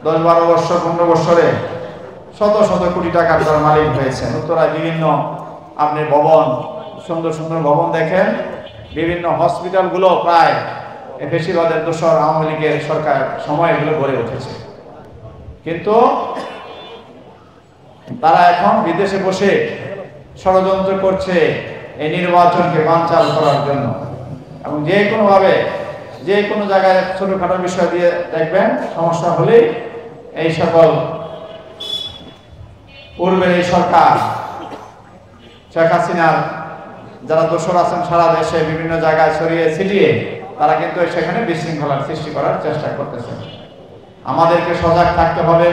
10-12 বছর 15 বছরে শত শত কোটি টাকার তার মালিক হয়েছেন। উত্তরায় বিভিন্ন আপনি ভবন, সুন্দর সুন্দর ভবন দেখেন, বিভিন্ন হসপিটালগুলো প্রায় ফ্যাসিবাদের দোসর আওয়ামী লীগের সরকার সময় এগুলো গড়ে উঠেছে। কিন্তু তারা এখন বিদেশে বসে ষড়যন্ত্র করছে এই নির্বাচনকে বানচাল করার জন্য, এবং যে কোনোভাবে যে কোনো জায়গায় ছোটখাটো বিষয় দিয়ে দেখবেন সমস্যা হলেই এই সকল পূর্বের এই সরকার শেখ হাসিনার যারা দোসর আছেন সারা দেশে বিভিন্ন জায়গায় ছড়িয়ে ছিটিয়ে তারা কিন্তু সেখানে বিশৃঙ্খলার সৃষ্টি করার চেষ্টা করতেছে। আমাদেরকে সজাগ থাকতে হবে,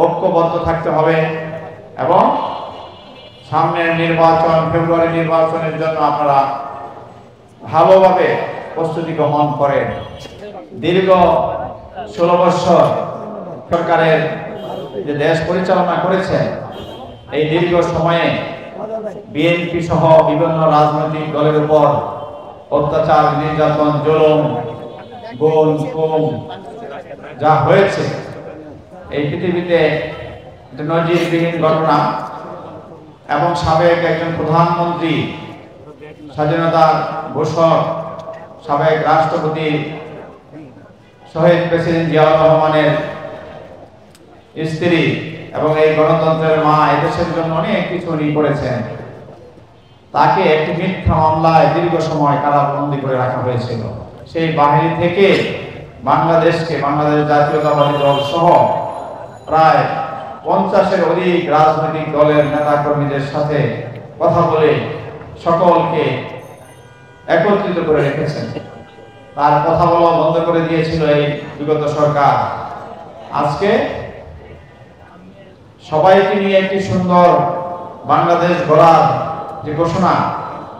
ঐক্যবদ্ধ থাকতে হবে, এবং সামনের নির্বাচন, ফেব্রুয়ারি নির্বাচনের জন্য আপনারা ভালোভাবে প্রস্তুতি গ্রহণ করেন। দীর্ঘ 16 বছর সরকারের যে দেশ পরিচালনা করেছে, এই দীর্ঘ সময়ে বিএনপি সহ বিভিন্ন রাজনৈতিক দলের উপর অত্যাচার, নির্যাতন, জুলুম, গুম, খুন যা হয়েছে এই পৃথিবীতে নজিরবিহীন ঘটনা। এবং সাবেক একজন প্রধানমন্ত্রী, স্বাধীনতার ঘোষক, সাবেক রাষ্ট্রপতি শহীদ প্রেসিডেন্ট জিয়াউর রহমানের স্ত্রী এবং এই গণতন্ত্রের মা, এদেশের জন্য অনেক কিছু উনি করেছেন। তাকে একটি মিথ্যা মামলায় দীর্ঘ সময় কারাবন্দী করে রাখা হয়েছিল। সেই বাহিনী থেকে বাংলাদেশকে, বাংলাদেশ জাতীয়তাবাদী দল সহ প্রায় 50-এর অধিক রাজনৈতিক দলের নেতা কর্মীদের সাথে কথা বলে সকলকে একত্রিত করে রেখেছেন। তার কথা বলা বন্ধ করে দিয়েছিল এই বিগত সরকার। আজকে সবাইকে নিয়ে একটি সুন্দর বাংলাদেশ গড়ার যে ঘোষণা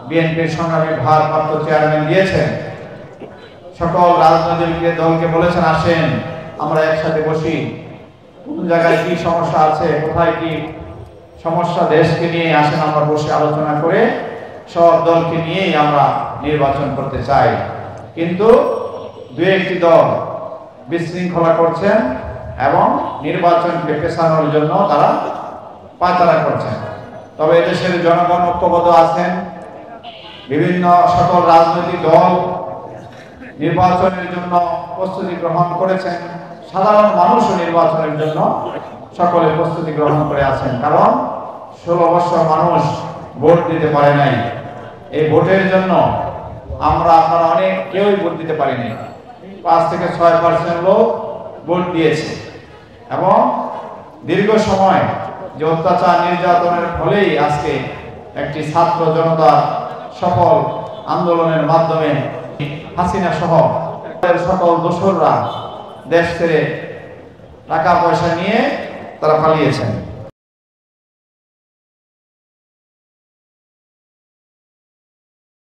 বিএনপির সংগ্রামী ভারপ্রাপ্ত চেয়ারম্যান দিয়েছেন, সকল রাজনৈতিক দলকে বলেছেন আসেন আমরা একসাথে বসি, কোন জায়গায় কি সমস্যা আছে, কোথায় কি সমস্যা দেশকে নিয়ে আসেন আমরা বসে আলোচনা করে সব দলকে নিয়েই আমরা নির্বাচন করতে চাই। কিন্তু দুই একটি দল বিশৃঙ্খলা করছেন এবং নির্বাচনকে পেছানোর জন্য তারা পায়তারা করছেন। তবে এদেশের জনগণ ঐক্যবদ্ধ আছেন, বিভিন্ন সকল রাজনৈতিক দল নির্বাচনের জন্য প্রস্তুতি গ্রহণ করেছেন, সাধারণ মানুষও নির্বাচনের জন্য সকলে প্রস্তুতি গ্রহণ করে আছেন। কারণ 16 বছর মানুষ ভোট দিতে পারে নাই। এই ভোটের জন্য আপনারা অনেক কেউই ভোট দিতে পারিনি। 5 থেকে 6% লোক ভোট দিয়েছে, এবং দীর্ঘ সময় যে অত্যাচার নির্যাতনের ফলেই আজকে একটি ছাত্র জনতা সফল আন্দোলনের মাধ্যমে হাসিনা সহ সকল দোসররা দেশ ছেড়ে টাকা পয়সা নিয়ে তারা পালিয়েছেন।